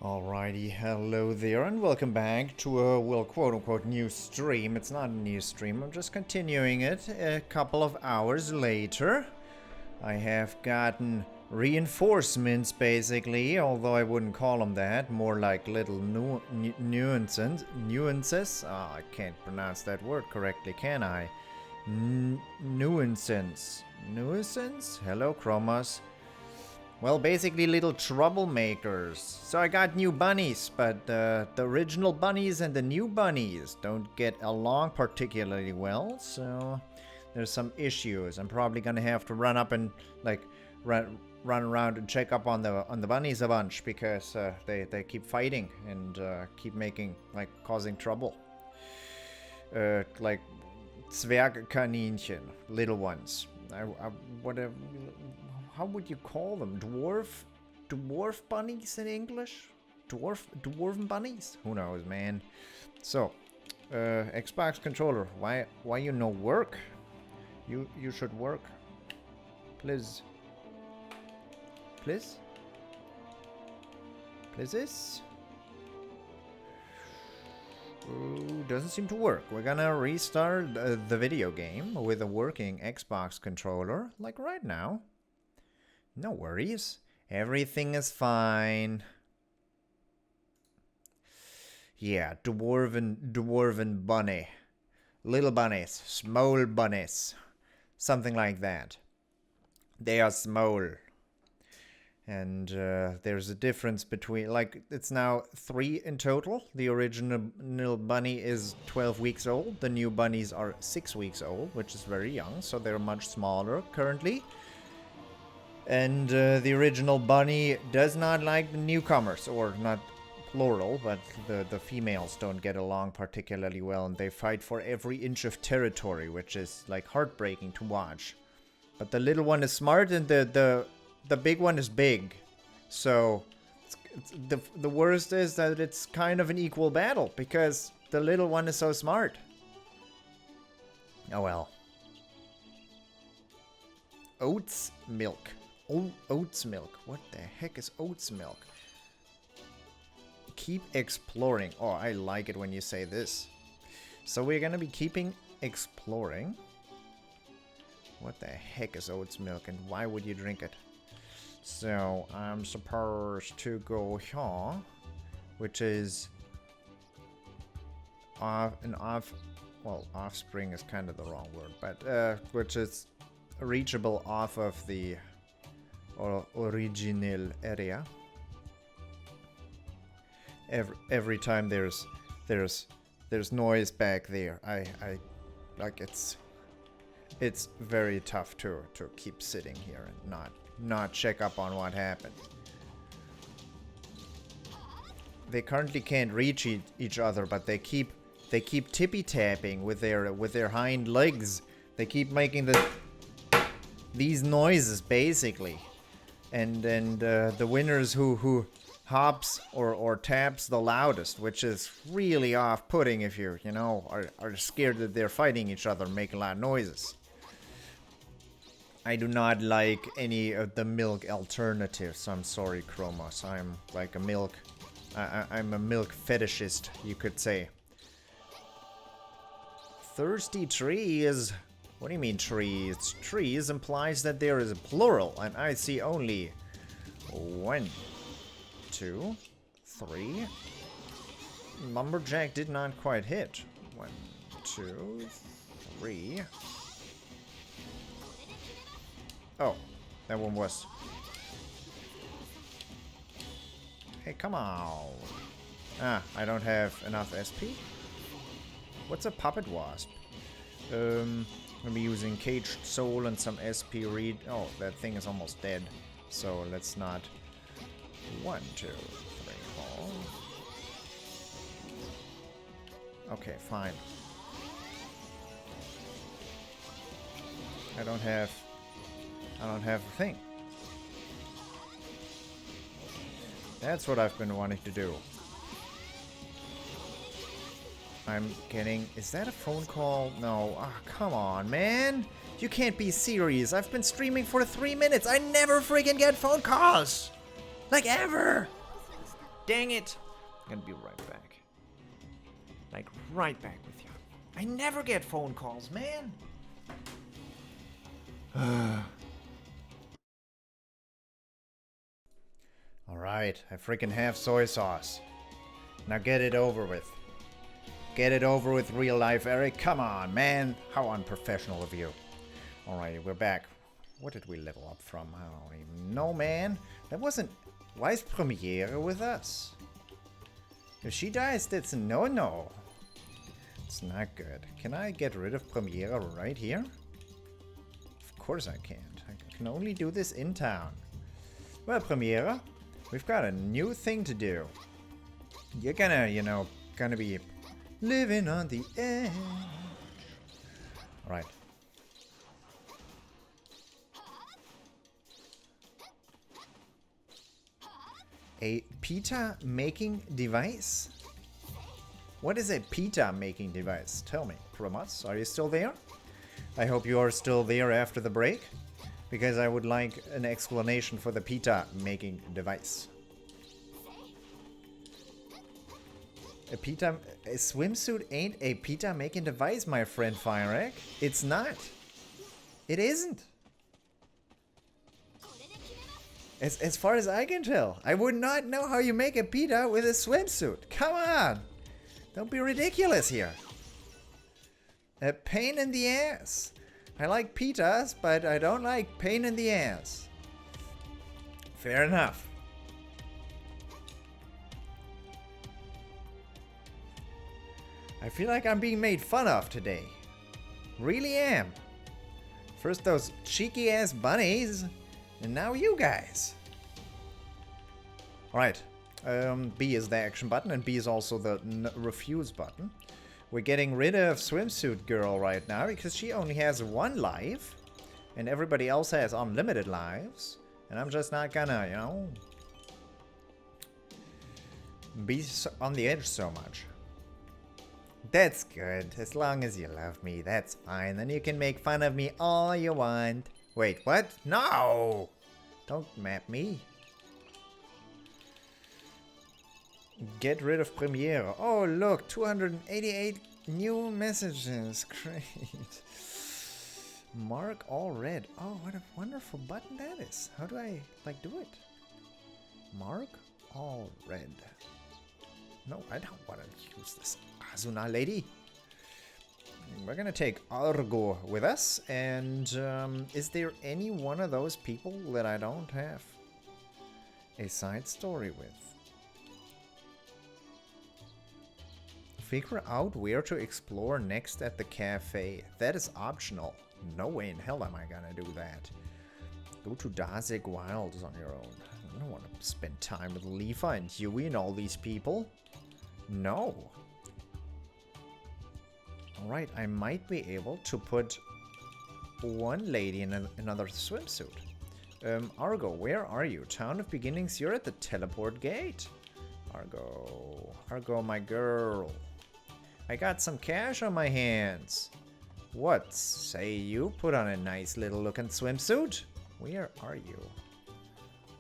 Alrighty, hello there and welcome back to a, well, quote-unquote new stream. It's not a new stream, I'm just continuing it a couple of hours later. I have gotten reinforcements, basically, although I wouldn't call them that. More like little nuances. I can't pronounce that word correctly, can I? Nuisance. Nuisance? Hello, Chromas. Well, basically little troublemakers. So I got new bunnies, but the original bunnies and the new bunnies don't get along particularly well, so there's some issues. I'm probably gonna have to run up and like run around and check up on the bunnies a bunch because they keep fighting and keep causing trouble. Like Zwergkaninchen, little ones. Whatever. How would you call them? Dwarf bunnies in English? Dwarven bunnies? Who knows, man. So, Xbox controller, why you no work? You should work. Please. Please? Please? Ooh, doesn't seem to work. We're gonna restart the video game with a working Xbox controller, like right now. No worries. Everything is fine. Yeah, dwarven bunny. Little bunnies. Small bunnies. Something like that. They are small. And there's a difference between, like, it's now 3 in total. The original bunny is 12 weeks old. The new bunnies are 6 weeks old, which is very young. So they're much smaller currently. And the original bunny does not like the newcomers, or not plural, but the females don't get along particularly well, and they fight for every inch of territory, which is like heartbreaking to watch. But the little one is smart, and the big one is big. So the worst is that it's kind of an equal battle because the little one is so smart. Oh well. Oats milk. Oats milk. What the heck is oats milk? Keep exploring. Oh, I like it when you say this. So we're gonna be keeping exploring. What the heck is oats milk and why would you drink it? So I'm supposed to go here, which is offspring is kind of the wrong word, but which is reachable off of the original area. Every time there's noise back there, I like it's very tough to keep sitting here and not check up on what happened. They currently can't reach each other, but they keep tippy tapping with their hind legs. They keep making these noises basically. And the winners who hops or taps the loudest, which is really off-putting if you are scared that they're fighting each other and making loud noises. I do not like any of the milk alternatives. I'm sorry, Chromos. I'm like I'm a milk fetishist, you could say. Thirsty trees. What do you mean trees? Trees implies that there is a plural, and I see only 1, 2, 3. Lumberjack did not quite hit. 1, 2, 3. Oh, that one was. Hey, come on. Ah, I don't have enough SP. What's a puppet wasp? I'll be using Caged Soul and some SP read. Oh, that thing is almost dead. So let's not. 1, 2, 3, 4. Okay, fine. I don't have a thing. That's what I've been wanting to do. I'm getting... Is that a phone call? No. Ah, oh, come on, man. You can't be serious. I've been streaming for 3 minutes. I never freaking get phone calls. Like, ever. Dang it! I'm gonna be right back. Like, right back with you. I never get phone calls, man! Alright, I freaking have soy sauce. Now get it over with. Get it over with, real life, Eric. Come on, man. How unprofessional of you. Alright, we're back. What did we level up from? I don't even know, man. That wasn't... Why is Premiere with us? If she dies, that's a no-no. It's not good. Can I get rid of Premiere right here? Of course I can't. I can only do this in town. Well, Premiere, we've got a new thing to do. You're gonna, you know, gonna be living on the edge. Alright. A pita making device? What is a pita making device? Tell me, Promots, are you still there? I hope you are still there after the break, because I would like an explanation for the pita making device. A swimsuit ain't a pita making device, my friend Firek. It's not. It isn't. As far as I can tell, I would not know how you make a pita with a swimsuit. Come on! Don't be ridiculous here. A pain in the ass. I like pitas, but I don't like pain in the ass. Fair enough. I feel like I'm being made fun of today. Really am. First those cheeky ass bunnies, and now you guys. Alright. B is the action button, and B is also the refuse button. We're getting rid of Swimsuit Girl right now, because she only has 1 life. And everybody else has unlimited lives. And I'm just not gonna, you know, be on the edge so much. That's good. As long as you love me, that's fine. Then you can make fun of me all you want. Wait, what? No! Don't map me. Get rid of Premiere. Oh, look, 288 new messages. Great. Mark all red. Oh, what a wonderful button that is. How do I, like, do it? Mark all red. No, I don't want to use this Azuna lady. We're gonna take Argo with us, and is there any one of those people that I don't have a side story with? Figure out where to explore next at the cafe. That is optional. No way in hell am I gonna do that. Go to Dazik Wilds on your own. I don't want to spend time with Leafa and Huey and all these people. No. Alright, I might be able to put one lady in another swimsuit. Argo, where are you? Town of Beginnings, you're at the teleport gate. Argo, my girl. I got some cash on my hands. What say you put on a nice little looking swimsuit? Where are you?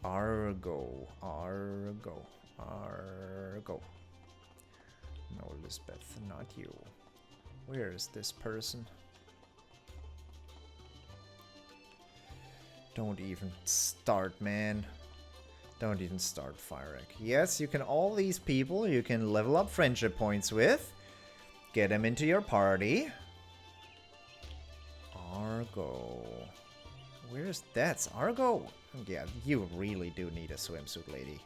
Argo. No, Lisbeth, not you. Where is this person? Don't even start, man. Don't even start, Firek. Yes, you can all these people you can level up friendship points with. Get them into your party. Argo. Where's that's Argo? Yeah, you really do need a swimsuit, lady.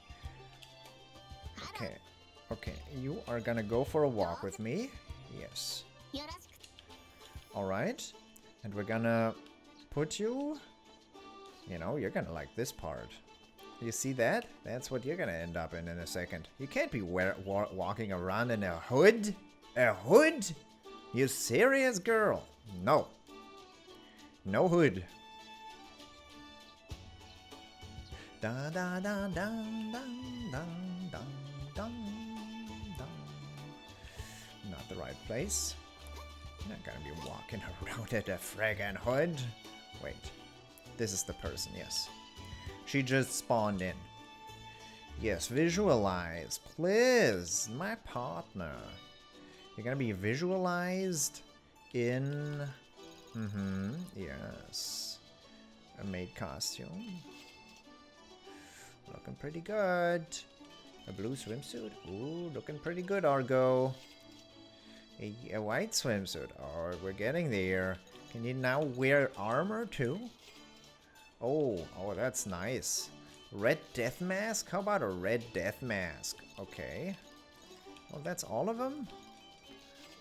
Okay. Okay, you are gonna go for a walk with me. Yes. Alright. And we're gonna put you... You know, you're gonna like this part. You see that? That's what you're gonna end up in a second. You can't be walking around in a hood. A hood? You serious, girl? No. No hood. Da da da da da da da da. Not the right place. You're not gonna be walking around at a friggin' hood. Wait. This is the person, yes. She just spawned in. Yes, visualize, please, my partner. You're gonna be visualized in... yes. A maid costume. Looking pretty good. A blue swimsuit. Ooh, looking pretty good, Argo. A white swimsuit. Oh, we're getting there. Can you now wear armor too? Oh, that's nice. Red death mask? How about a red death mask? Okay. Oh, that's all of them?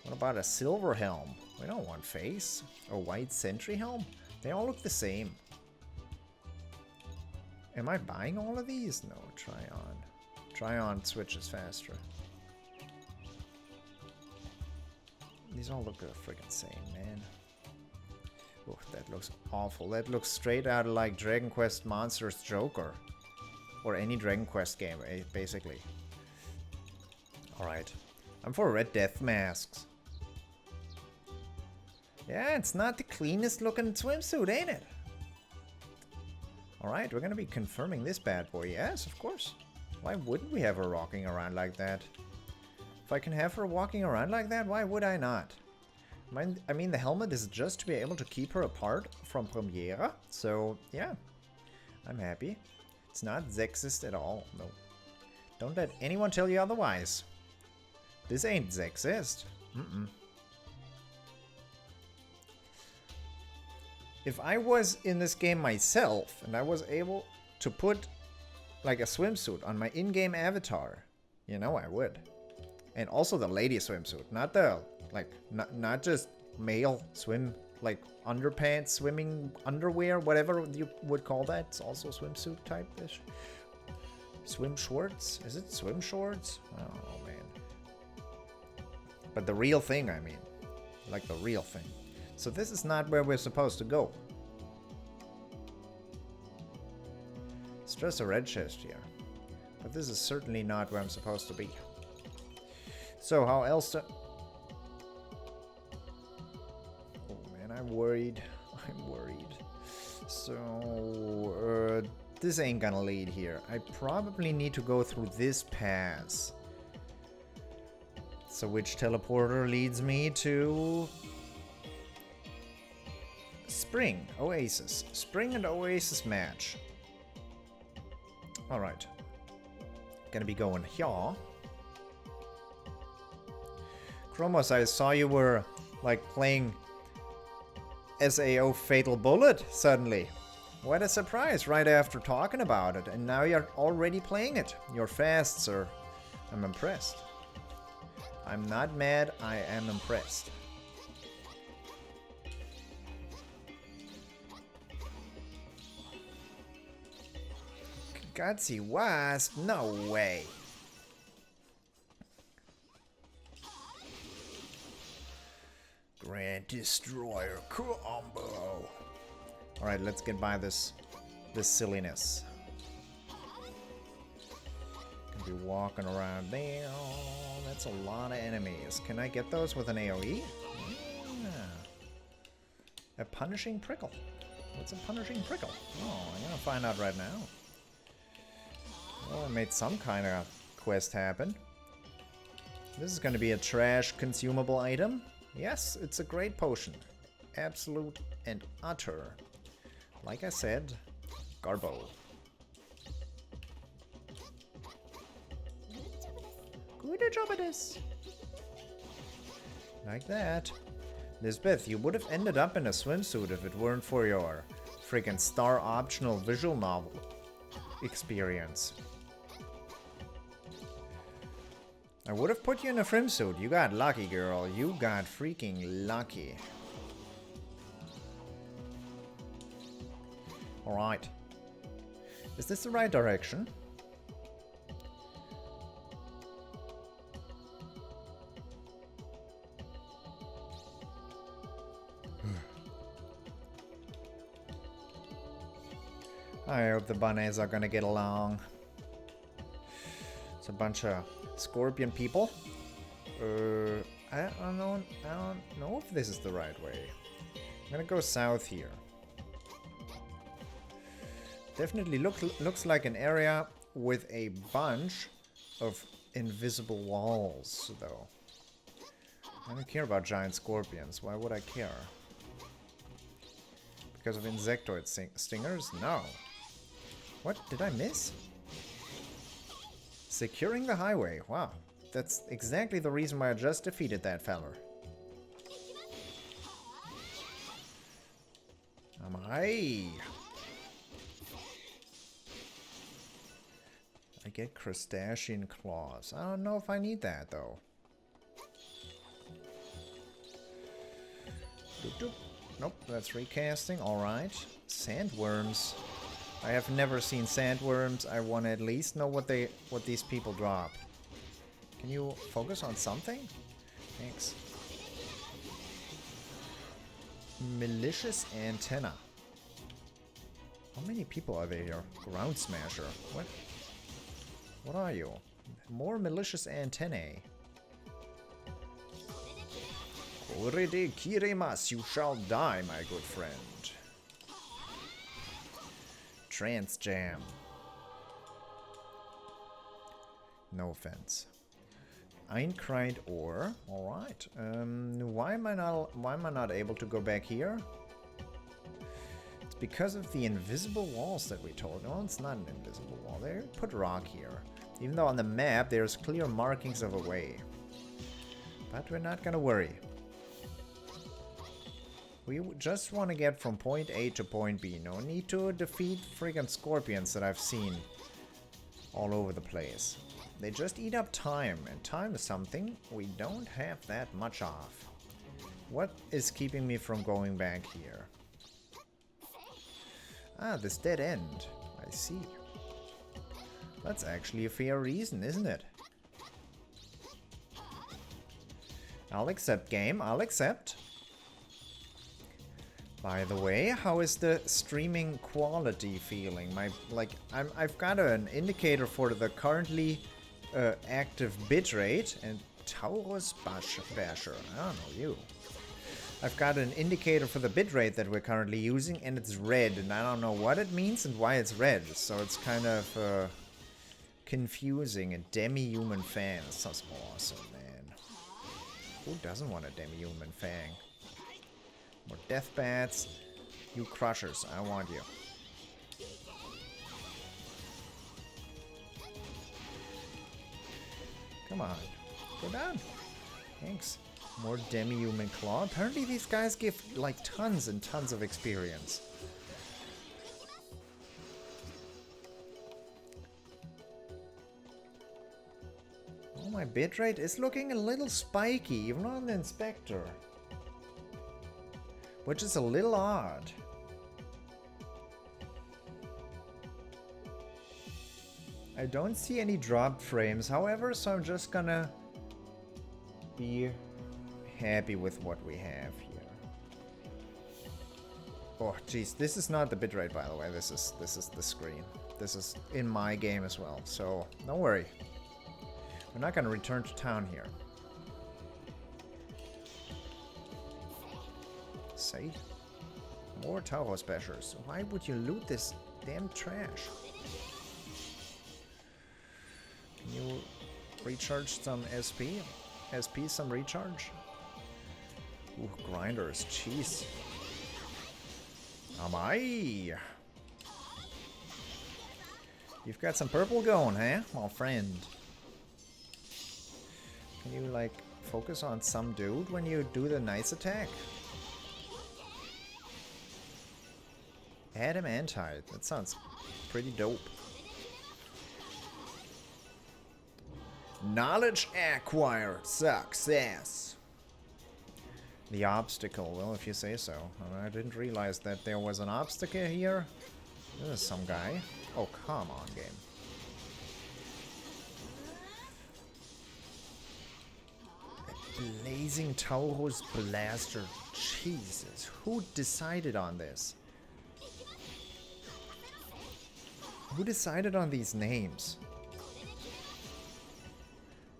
What about a silver helm? We don't want face. A white sentry helm? They all look the same. Am I buying all of these? No, try on. Try on switches faster. These all look the friggin' same, man. Oh, that looks awful. That looks straight out of like Dragon Quest Monsters Joker. Or any Dragon Quest game, basically. Alright. I'm for red death masks. Yeah, it's not the cleanest looking swimsuit, ain't it? Alright, we're gonna be confirming this bad boy. Yes, of course. Why wouldn't we have her walking around like that? If I can have her walking around like that, why would I not? I mean, the helmet is just to be able to keep her apart from Premiere. So, yeah. I'm happy. It's not sexist at all. No. Don't let anyone tell you otherwise. This ain't sexist. If I was in this game myself and I was able to put like a swimsuit on my in-game avatar, you know I would. And also the lady swimsuit, not the like not just male swim like underpants, swimming underwear, whatever you would call that. It's also swimsuit type-ish. Swim shorts? Is it swim shorts? I don't know, man. But the real thing, I mean. Like the real thing. So this is not where we're supposed to go. It's just a red chest here. But this is certainly not where I'm supposed to be. So how else to... Oh man, I'm worried. I'm worried. So... this ain't gonna lead here. I probably need to go through this pass. So which teleporter leads me to... Spring, Oasis. Spring and Oasis match. Alright. Gonna be going here. Chromos, I saw you were like playing SAO Fatal Bullet suddenly. What a surprise right after talking about it, and now you're already playing it. You're fast, sir. I'm impressed. I'm not mad, I am impressed. Gutsy Wasp? No way. Grand Destroyer combo. Alright, let's get by this silliness. Gonna be walking around there. Oh, that's a lot of enemies. Can I get those with an AoE? Yeah. A punishing prickle. What's a punishing prickle? Oh, I'm gonna find out right now. Well, I made some kind of quest happen. This is gonna be a trash consumable item. Yes, it's a great potion. Absolute and utter. Like I said, Garbo. Good job at this. Like that. Lisbeth, you would have ended up in a swimsuit if it weren't for your freaking star optional visual novel experience. I would have put you in a swimsuit. You got lucky, girl. You got freaking lucky. Alright. Is this the right direction? I hope the bunnies are gonna get along. It's a bunch of scorpion people. I don't know if this is the right way. I'm gonna go south here. Definitely looks like an area with a bunch of invisible walls, though. I don't care about giant scorpions. Why would I care? Because of insectoid stingers? No. What? Did I miss? Securing the highway. Wow. That's exactly the reason why I just defeated that feller. Am I get crustacean claws. I don't know if I need that, though. Doop, doop. Nope, that's recasting. Alright. Sandworms. I have never seen sandworms. I want to at least know what these people drop. Can you focus on something? Thanks. Malicious antenna. How many people are there here? Ground smasher. What? What are you? More malicious antennae. Korede kiremas, you shall die, my good friend. Trance jam. No offense. Einkrite ore. Alright. Why am I not able to go back here? It's because of the invisible walls that we told. No, it's not an invisible wall. They put rock here. Even though on the map there's clear markings of a way. But we're not gonna worry. We just want to get from point A to point B. No need to defeat friggin' scorpions that I've seen all over the place. They just eat up time, and time is something we don't have that much of. What is keeping me from going back here? Ah, this dead end. I see. That's actually a fair reason, isn't it? I'll accept, game. I'll accept. By the way, how is the streaming quality feeling? I've got an indicator for the currently active bitrate, and Taurus Basher. I don't know you. I've got an indicator for the bitrate that we're currently using, and it's red, and I don't know what it means and why it's red. So it's kind of confusing. A demi-human fan. That sounds awesome, man. Who doesn't want a demi-human fang? More death bats. You crushers, I want you. Come on. Go down. Thanks. More demi-human claw. Apparently these guys give like tons and tons of experience. Oh, my bitrate is looking a little spiky, even on the inspector. Which is a little odd. I don't see any dropped frames, however, so I'm just gonna be happy with what we have here. Oh, jeez, this is not the bitrate, by the way. This is the screen. This is in my game as well, so don't worry. We're not gonna return to town here. See? More Taurus Bashers. Why would you loot this damn trash? Can you recharge some SP? SP some recharge? Ooh, grinders. Jeez. Am I? You've got some purple going, huh, my friend? Can you, like, focus on some dude when you do the nice attack? Adamantite. That sounds pretty dope. Knowledge acquired. Success. The obstacle. Well, if you say so. I didn't realize that there was an obstacle here. This is some guy. Oh, come on, game. Blazing Taurus Blaster. Jesus. Who decided on this? Who decided on these names?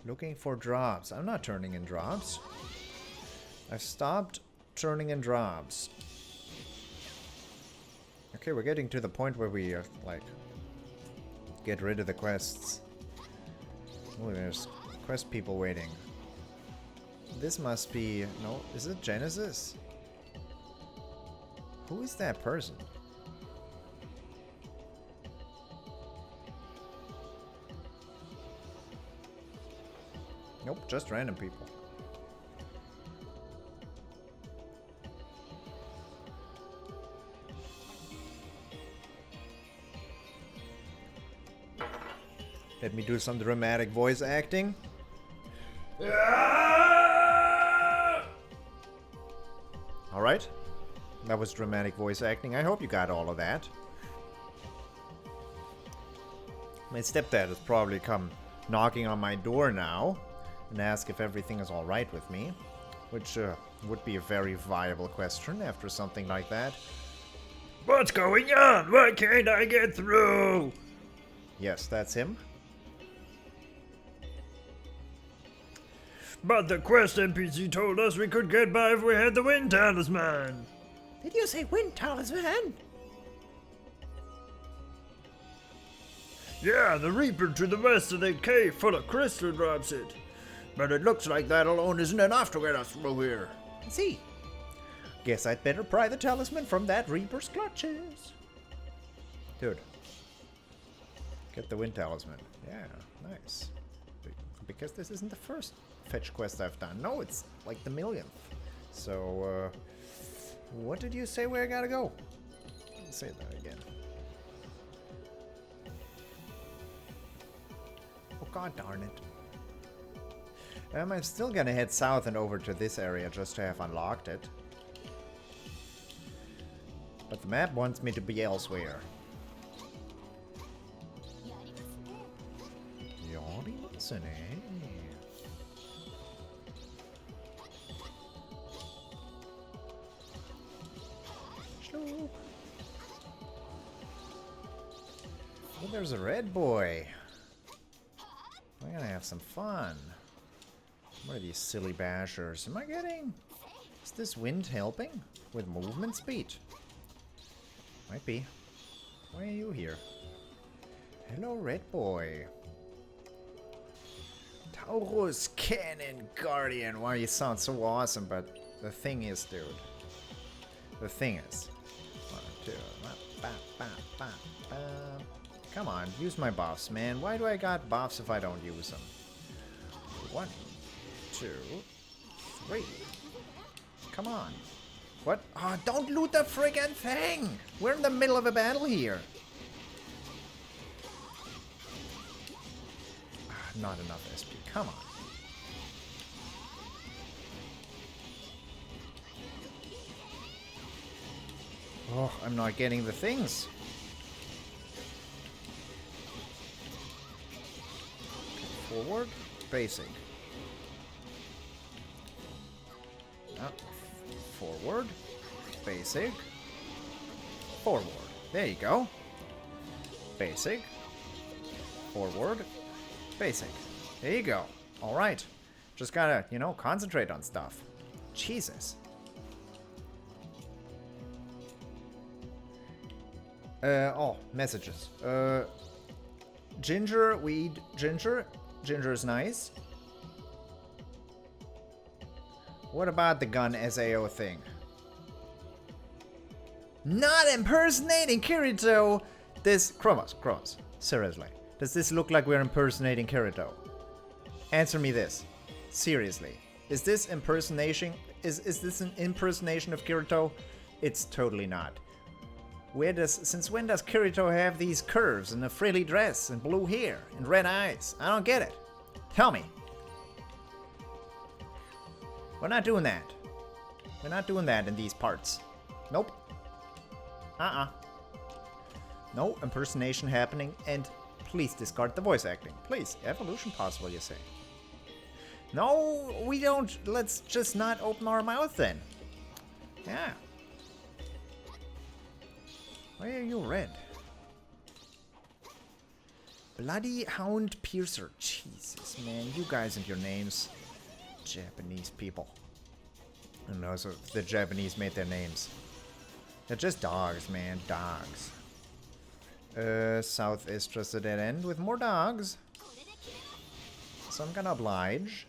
Looking for drops. I'm not turning in drops. I've stopped turning in drops. Okay, we're getting to the point where we are, like, get rid of the quests. Oh, there's quest people waiting. This must be... No, is it Genesis? Who is that person? Nope, just random people. Let me do some dramatic voice acting. Alright. That was dramatic voice acting. I hope you got all of that. My stepdad has probably come knocking on my door now and ask if everything is alright with me. Which would be a very viable question after something like that. What's going on? Why can't I get through? Yes, that's him. But the quest NPC told us we could get by if we had the wind talisman. Did you say wind talisman? Yeah, the Reaper to the west of the cave full of crystal drops it. But it looks like that alone isn't enough to get us through here. See. Guess I'd better pry the talisman from that Reaper's clutches. Dude. Get the wind talisman. Yeah, nice. Because this isn't the first fetch quest I've done. No, it's like the millionth. So, what did you say where I gotta go? Say that again. Oh, god darn it. I'm still gonna head south and over to this area just to have unlocked it. But the map wants me to be elsewhere. Yorimasen, eh? Slow. Oh, there's a red boy. We're gonna have some fun. What are these silly bashers? Am I getting... Is this wind helping? With movement speed? Might be. Why are you here? Hello, red boy. Taurus Cannon Guardian. Wow, you sound so awesome, but the thing is, dude. The thing is... 1, 2... Come on, use my buffs, man. Why do I got buffs if I don't use them? 1, 2, 3. Come on. What? Oh, don't loot the friggin' thing! We're in the middle of a battle here. Not enough SP. Come on. Oh, I'm not getting the things. Forward. Basic. Forward. Basic. Forward. There you go. Basic. Forward. Basic. There you go. Alright. Just gotta, you know, concentrate on stuff. Jesus. Oh, messages. Ginger, weed, ginger. Ginger is nice. What about the gun SAO thing? Not impersonating Kirito! This... Chromos. Seriously. Does this look like we're impersonating Kirito? Answer me this. Seriously. Is this impersonation... Is this an impersonation of Kirito? It's totally not. Since when does Kirito have these curves and a frilly dress and blue hair and red eyes? I don't get it. Tell me. We're not doing that. We're not doing that in these parts. Nope. No impersonation happening, and please discard the voice acting. Please. Evolution possible, you say. No, we don't. Let's just not open our mouth then. Yeah. Why are you red? Bloody Hound Piercer. Jesus, man. You guys and your names. Japanese people. And also, the Japanese made their names. They're just dogs, man. Dogs. South is just a dead end with more dogs. So I'm gonna oblige.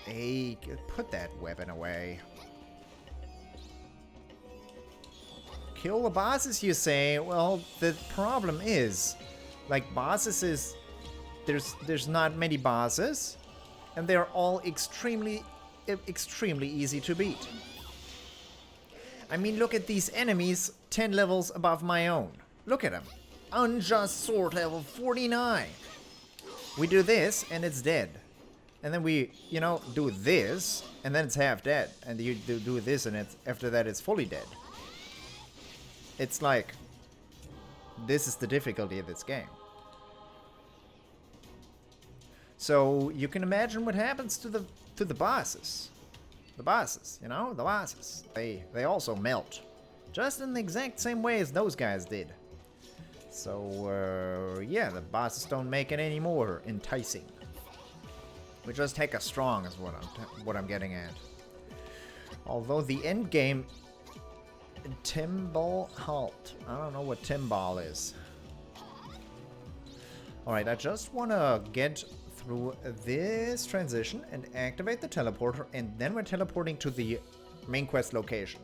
Hey, put that weapon away. Kill the bosses, you say? Well, the problem is, like, bosses is... There's not many bosses, and they're all extremely easy to beat. I mean, look at these enemies 10 levels above my own. Look at them. Unjust Sword level 49. We do this, and it's dead. And then we, you know, do this, and then it's half dead. And you do this, and it's, after that it's fully dead. It's like, this is the difficulty of this game. So you can imagine what happens to the bosses. The bosses, you know, the bosses. They also melt, just in the exact same way as those guys did. So yeah, the bosses don't make it any more enticing. We just take a strong, is what I'm getting at. Although the end game, Timbal Halt. I don't know what Timbal is. All right, I just want to get through this transition and activate the teleporter, and then we're teleporting to the main quest location.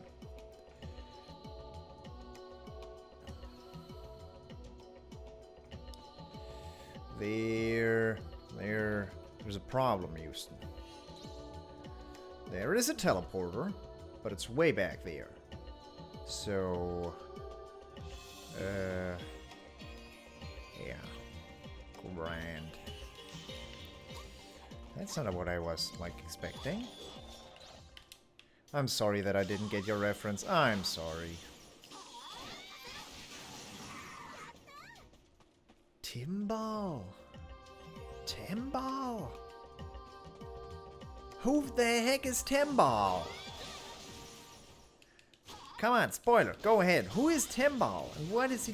There's a problem, Houston. There is a teleporter, but it's way back there. So, yeah, grand. That's not what I was, like, expecting. I'm sorry that I didn't get your reference. I'm sorry. Timbal. Timbal. Who the heck is Timbal? Come on, spoiler, go ahead. Who is Timbal? And what is he?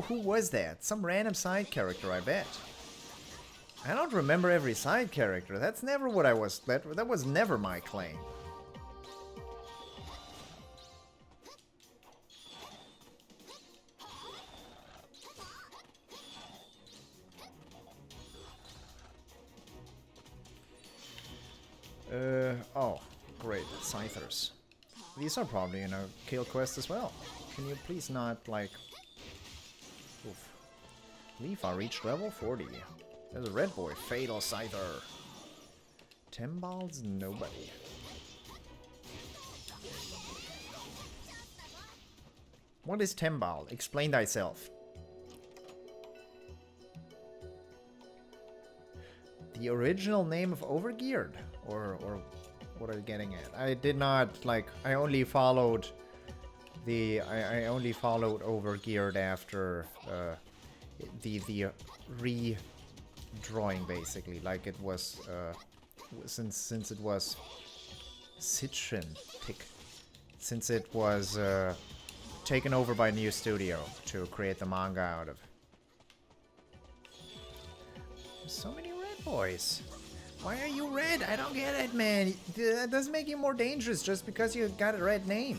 Who was that? Some random side character, I bet. I don't remember every side character. That's never what I was. That was never my claim. Oh, great, Scythers. These are probably in a kill quest as well. Can you please not, like... Oof. Leaf, I reached level 40. There's a red boy, Fatal Scyther. Timbal's nobody. What is Timbal? Explain thyself. The original name of Overgeared? Or what are you getting at? I did not, like, I only followed the, I only followed Overgeared after the redrawing, basically. Like, it was, since it was since it was taken over by a new studio to create the manga out of. There's so many red boys. Why are you red? I don't get it, man. That doesn't make you more dangerous just because you got a red name.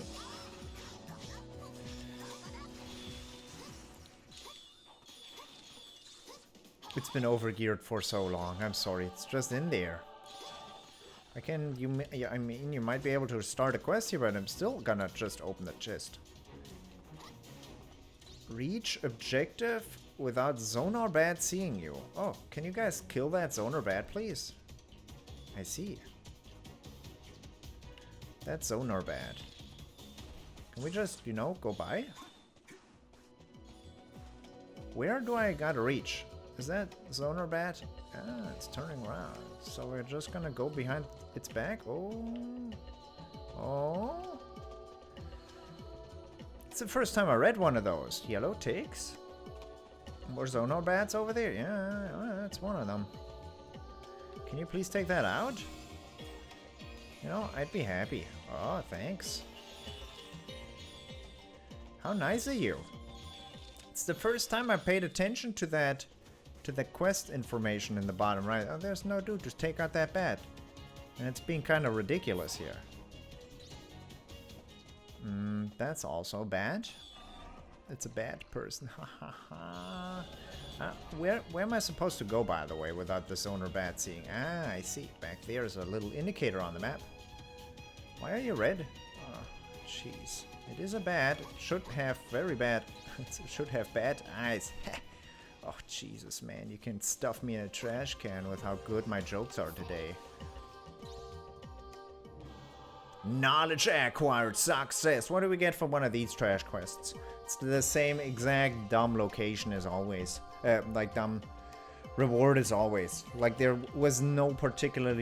It's been overgeared for so long. I'm sorry. It's just in there. I mean, you might be able to start a quest here, but I'm still gonna just open the chest. Reach objective without Zonar Bat seeing you. Oh, can you guys kill that Zonar Bat, please? I see. That's Zonar Bat. Can we just, you know, go by? Where do I gotta reach? Is that Zonar Bat? Ah, it's turning around. So we're just gonna go behind its back? Oh. Oh. It's the first time I read one of those. Yellow ticks? More Zonar Bats over there? Yeah, that's one of them. Can you please take that out? You know, I'd be happy. Oh, thanks. How nice of you. It's the first time I paid attention to that, to the quest information in the bottom right. Oh, there's no dude, just take out that bat. And it's being kind of ridiculous here. That's also bad. It's a bad person. Ha ha ha. Where am I supposed to go, by the way, without the sonar bat seeing? Ah, I see. Back there's a little indicator on the map. Why are you red? Oh, jeez. It is a bat. It should have very bad. It should have bad eyes. Oh, Jesus, man. You can stuff me in a trash can with how good my jokes are today. Knowledge acquired. Success. What do we get from one of these trash quests? It's the same exact dumb location as always. Like dumb reward as always. Like there was no particular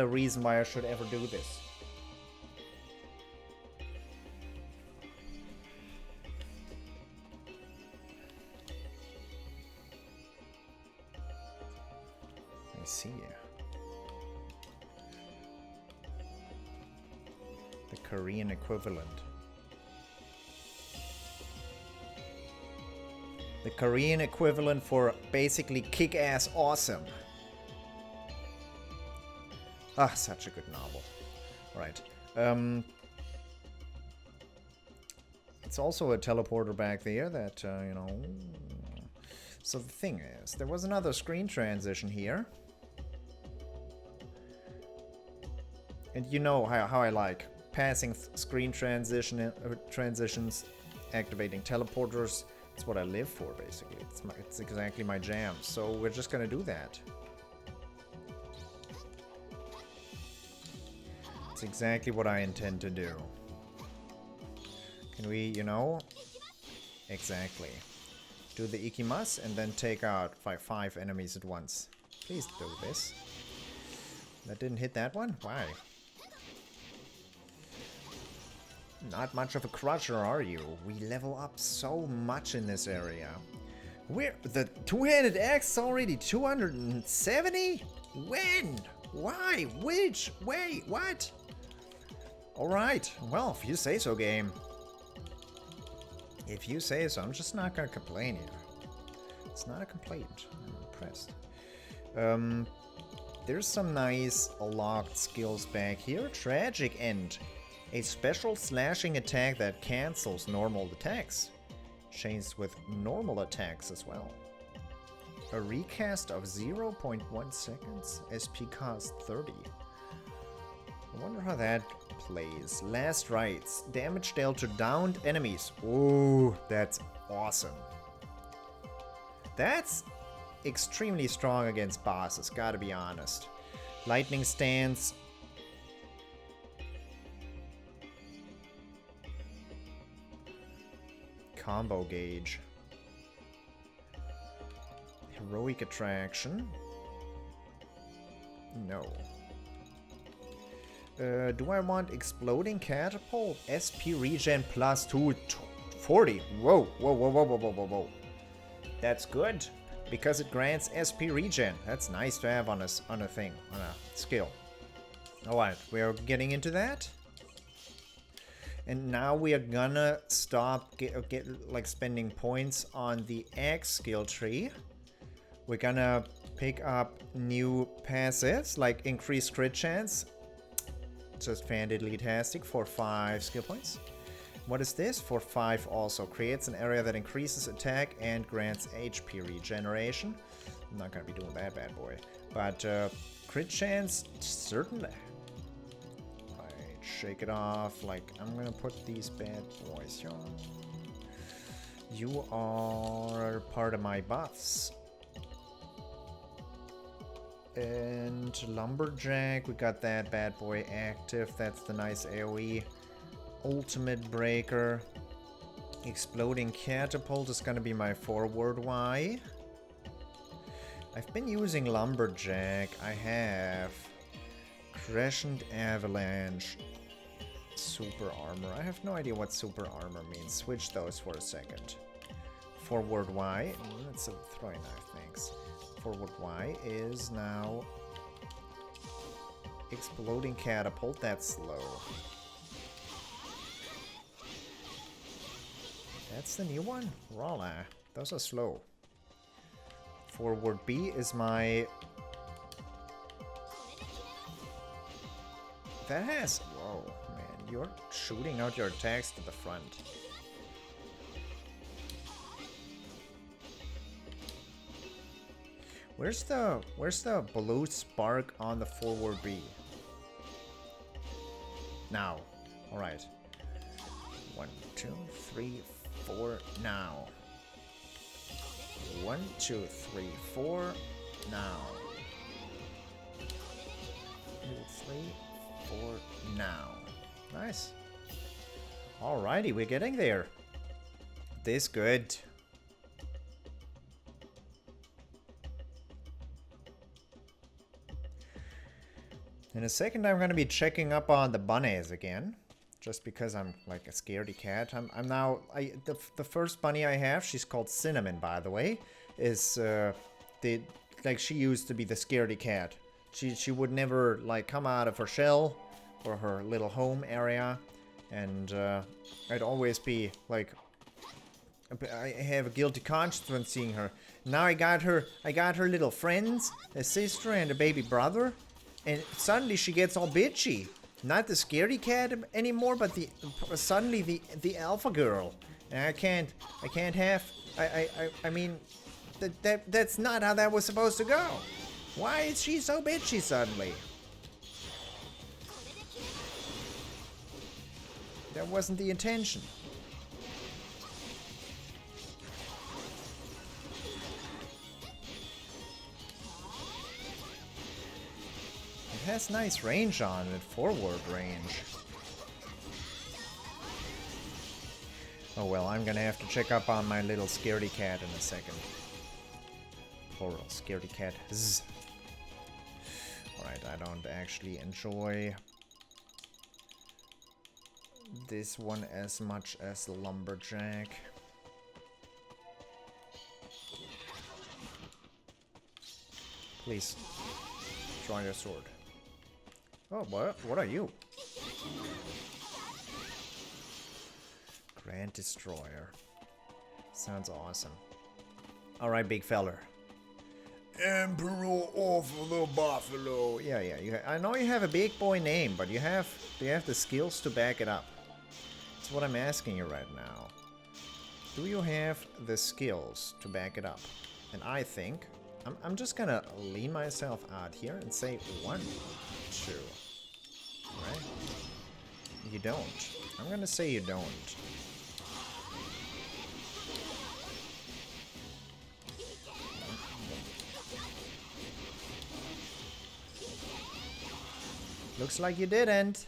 reason why I should ever do this. I see you. The Korean equivalent. The Korean equivalent for basically kick-ass awesome. Ah, such a good novel. Right. It's also a teleporter back there that, you know... So the thing is, there was another screen transition here. And you know how I like passing screen transitions, activating teleporters. It's what I live for, basically. It's exactly my jam. So we're just gonna do that. It's exactly what I intend to do. Can we, you know... Exactly. Do the ikimas and then take out five enemies at once. Please do this. That didn't hit that one? Why? Not much of a crusher, are you? We level up so much in this area. We're the two-handed axe already 270? When? Why? Which? Wait, what? Alright, well, if you say so, game. If you say so, I'm just not gonna complain here. It's not a complaint. I'm impressed. There's some nice locked skills back here. Tragic End. A special slashing attack that cancels normal attacks. Chains with normal attacks as well. A recast of 0.1 seconds. SP cost 30. I wonder how that plays. Last Rites. Damage dealt to downed enemies. Ooh, that's awesome. That's extremely strong against bosses, gotta be honest. Lightning Stance. Combo Gauge. Heroic Attraction. No. Do I want Exploding Catapult? SP regen plus 240. Whoa, whoa, whoa, whoa, whoa, whoa, whoa, whoa. That's good, because it grants SP regen. That's nice to have on a thing, on a skill. Alright, we're getting into that. And now we are gonna stop like spending points on the X skill tree. We're gonna pick up new passives like increased crit chance. Just fantastic for 5 skill points. What is this? For 5 also. Creates an area that increases attack and grants HP regeneration. I'm not gonna be doing that bad boy. But crit chance, certainly. Shake it off. Like, I'm gonna put these bad boys on. You are part of my buffs. And Lumberjack, we got that bad boy active. That's the nice AoE. Ultimate Breaker. Exploding Catapult is gonna be my forward Y. I've been using Lumberjack. I have Crescent Avalanche. Super Armor. I have no idea what Super Armor means. Switch those for a second. Forward Y. That's a throwing knife, thanks. Forward Y is now Exploding Catapult. That's slow. That's the new one? Rala. Those are slow. Forward B is my... That has... Whoa, man. You're shooting out your attacks to the front. Where's the blue spark on the forward B? Now. Alright. 1, 2, 3, 4, now. 1, 2, 3, 4, now. 2, 3, 4, now. Nice. Alrighty, we're getting there. This good. In a second, I'm gonna be checking up on the bunnies again, just because I'm like a scaredy cat. I'm now the first bunny I have. She's called Cinnamon, by the way. Is she used to be the scaredy cat. She would never like come out of her shell or her little home area, and I'd always be like, I have a guilty conscience when seeing her. Now I got her little friends, a sister and a baby brother. And suddenly she gets all bitchy. Not the scaredy cat anymore, but suddenly the alpha girl. And I can't have. I mean, that's not how that was supposed to go. Why is she so bitchy suddenly? That wasn't the intention. It has nice range on it, forward range. Oh well, I'm gonna have to check up on my little scaredy cat in a second. Plural, scaredy cat. Alright, I don't actually enjoy this one as much as the lumberjack. Please, draw your sword. Oh, what are you? Grand Destroyer. Sounds awesome. Alright, big feller. Emperor of the Buffalo. Yeah. I know you have a big boy name, but do you have the skills to back it up? That's what I'm asking you right now. Do you have the skills to back it up? And I think I'm just gonna lean myself out here and say 1, 2. Right? You don't. I'm gonna say you don't. Looks like you didn't.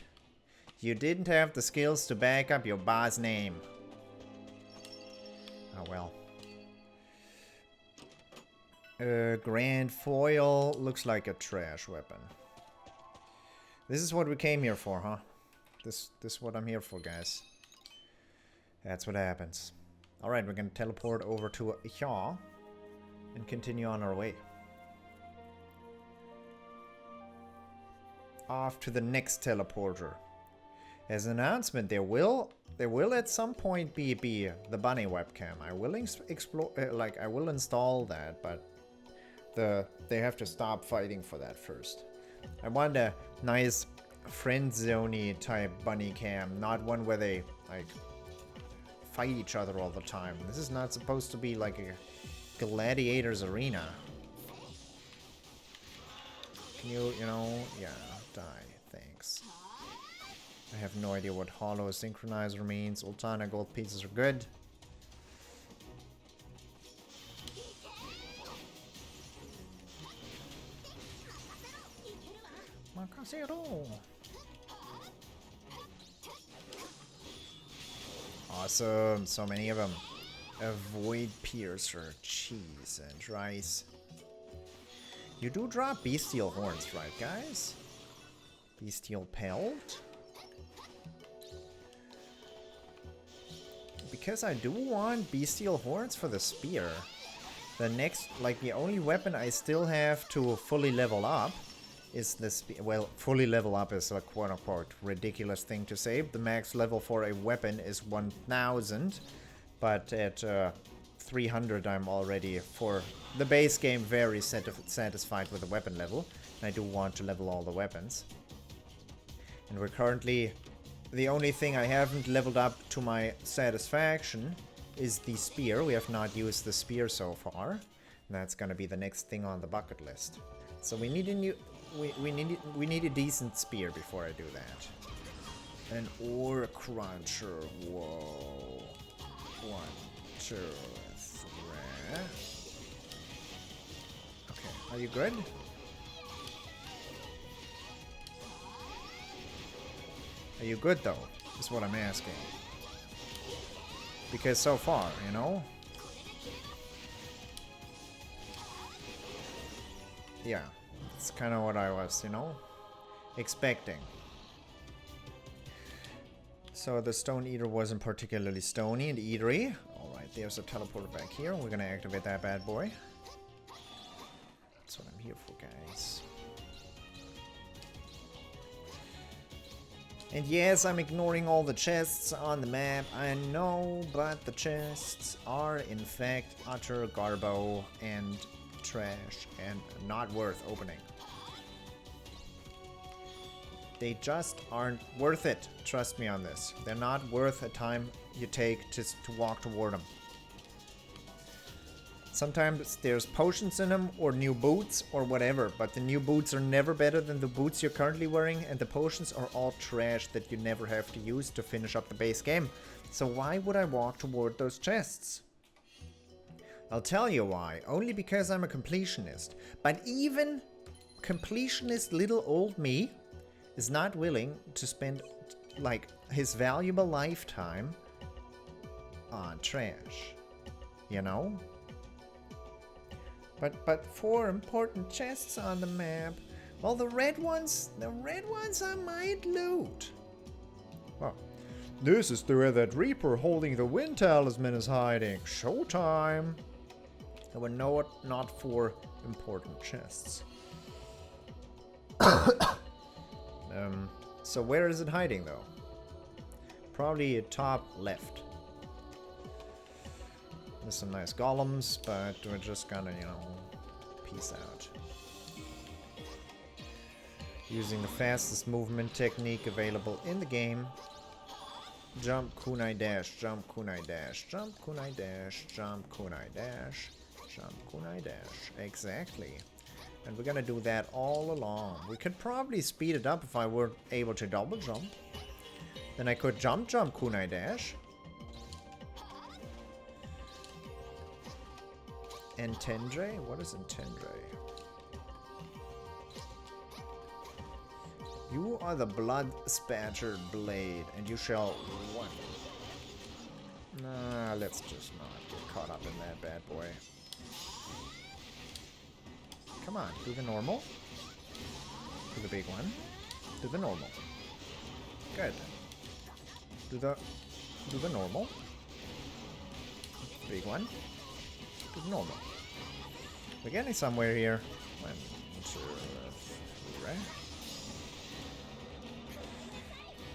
You didn't have the skills to back up your boss name. Oh well. Grand Foil looks like a trash weapon. This is what we came here for, huh? This is what I'm here for, guys. That's what happens. Alright, we're gonna teleport over to Yaw and continue on our way. Off to the next teleporter. As an announcement, there will at some point be the bunny webcam. I will explore, I will install that, but they have to stop fighting for that first. I want a nice friend zone-y type bunny cam, not one where they like fight each other all the time. This is not supposed to be like a gladiator's arena. Can you know, yeah, die. Thanks. I have no idea what hollow synchronizer means. Ultana gold pieces are good. Awesome, so many of them. A void piercer, cheese and rice. You do drop bestial horns, right, guys? Bestial pelt. Because I do want bestial horns for the spear. The next, like the only weapon I still have to fully level up is the well, fully level up is a quote-unquote ridiculous thing to say. The max level for a weapon is 1000, but at 300 I'm already, for the base game, very satisfied with the weapon level. And I do want to level all the weapons. And we're currently, the only thing I haven't leveled up to my satisfaction is the spear. We have not used the spear so far. That's gonna be the next thing on the bucket list. So we need a new... We need a decent spear before I do that. An ore cruncher. Whoa. 1, 2, 3. Okay, are you good? Are you good though? Is what I'm asking. Because so far, you know? Yeah, it's kind of what I was, you know, expecting. So the Stone Eater wasn't particularly stony and eatery. Alright, there's a teleporter back here. We're gonna activate that bad boy. That's what I'm here for, guys. And yes, I'm ignoring all the chests on the map, I know, but the chests are in fact utter garbo and trash and not worth opening. They just aren't worth it. Trust me on this. They're not worth the time you take just to walk toward them. Sometimes there's potions in them or new boots or whatever, but the new boots are never better than the boots you're currently wearing, and the potions are all trash that you never have to use to finish up the base game. So why would I walk toward those chests? I'll tell you why. Only because I'm a completionist. But even completionist little old me is not willing to spend like his valuable lifetime on trash. You know? But 4 important chests on the map. Well, the red ones I might loot. Well, this is the where that Reaper holding the Wind Talisman is hiding. Showtime. There were not 4 important chests. So where is it hiding though? Probably top left. There's some nice golems, but we're just gonna, you know, peace out. Using the fastest movement technique available in the game. Jump, kunai dash, jump, kunai dash, jump, kunai dash, jump, kunai dash, jump, kunai dash. Exactly. And we're gonna do that all along. We could probably speed it up if I were able to double jump. Then I could jump, jump, kunai dash. Entendre? What is Entendre? You are the blood-spattered blade, and you shall one. Nah, let's just not get caught up in that bad boy. Come on, do the normal. Do the big one. Do the normal. Good. Do the normal. Big one. Do the normal. We're getting somewhere here. 1, 2, 3.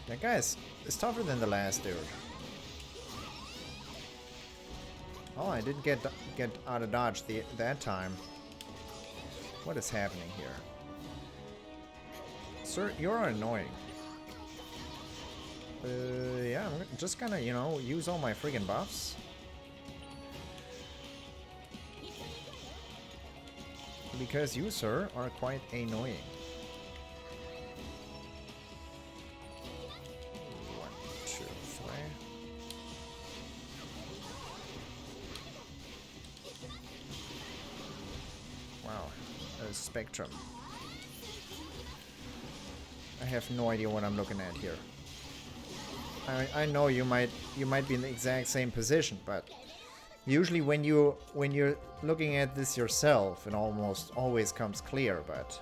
That guy's tougher than the last dude. Oh, I didn't get out of dodge that time. What is happening here? Sir, you're annoying. Yeah, I'm just gonna, you know, use all my friggin' buffs. Because you, sir, are quite annoying. 1, 2, 3. Wow, a spectrum. I have no idea what I'm looking at here. I know you might be in the exact same position, but usually when you're looking at this yourself, it almost always comes clear, but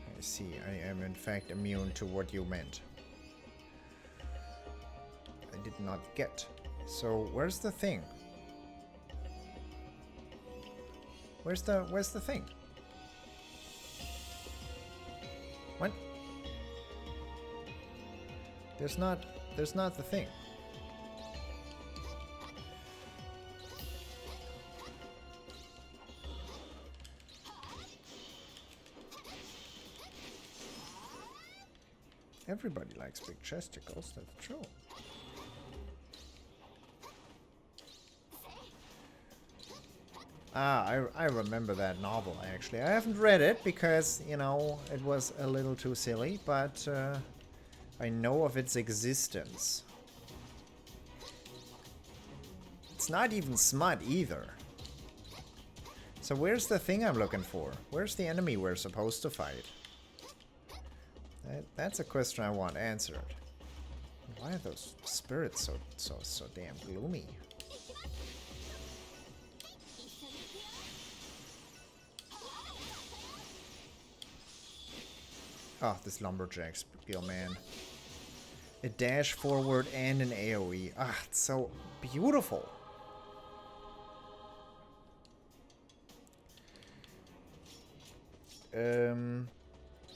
I see. I am in fact immune to what you meant. I did not get. So where's the thing? Where's the thing? What? There's not the thing. Everybody likes big chesticles, that's true. Ah, I remember that novel, actually. I haven't read it because, you know, it was a little too silly, but I know of its existence. It's not even smut either. So where's the thing I'm looking for? Where's the enemy we're supposed to fight? That's a question I want answered. Why are those spirits so damn gloomy? Oh, this lumberjack skill, man. A dash forward and an AoE. Ah, it's so beautiful.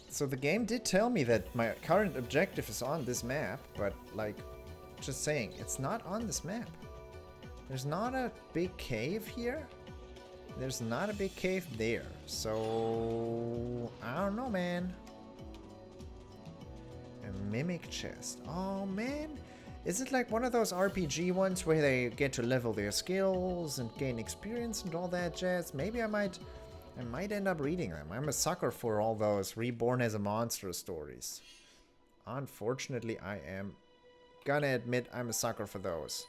So the game did tell me that my current objective is on this map, but like, just saying, it's not on this map. There's not a big cave here. There's not a big cave there. So, I don't know, man. A mimic chest. Oh, man. Is it like one of those RPG ones where they get to level their skills and gain experience and all that jazz? Maybe I might end up reading them. I'm a sucker for all those reborn as a monster stories. Unfortunately, I am gonna admit I'm a sucker for those.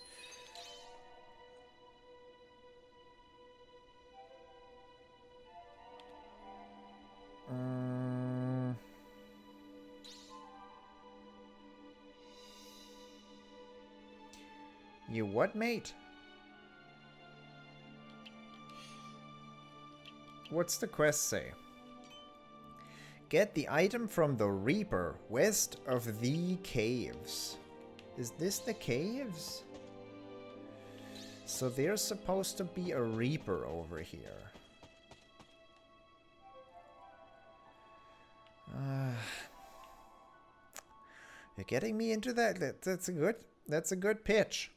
You what, mate? What's the quest say? Get the item from the Reaper west of the caves. Is this the caves? So there's supposed to be a Reaper over here. You're getting me into that. That's a good pitch.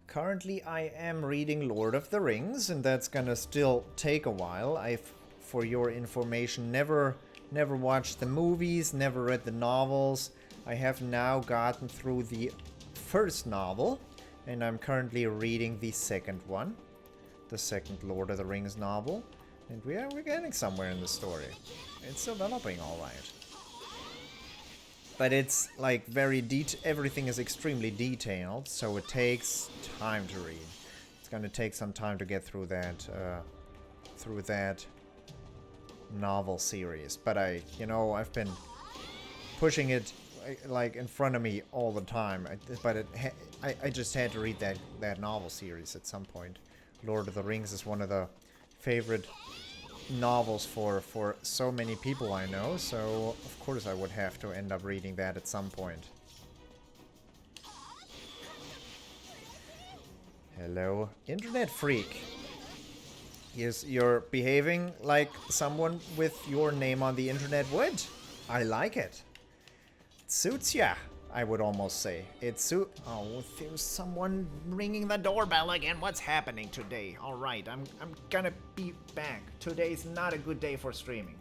Currently, I am reading Lord of the Rings, and that's gonna still take a while. I've, for your information, never watched the movies, never read the novels. I have now gotten through the first novel, and I'm currently reading the second one, the second Lord of the Rings novel, and we're getting somewhere in the story. It's developing all right. But it's like everything is extremely detailed, so it takes time to read. It's gonna take some time to get through that novel series. But I've been pushing it like in front of me all the time. I just had to read that novel series at some point. Lord of the Rings is one of the favorite novels for so many people I know, so of course I would have to end up reading that at some point. Hello, internet freak. Yes, you're behaving like someone with your name on the internet would. I like it. It suits ya, I would almost say. Oh, there's someone ringing the doorbell again. What's happening today? Alright, I'm gonna be back. Today's not a good day for streaming.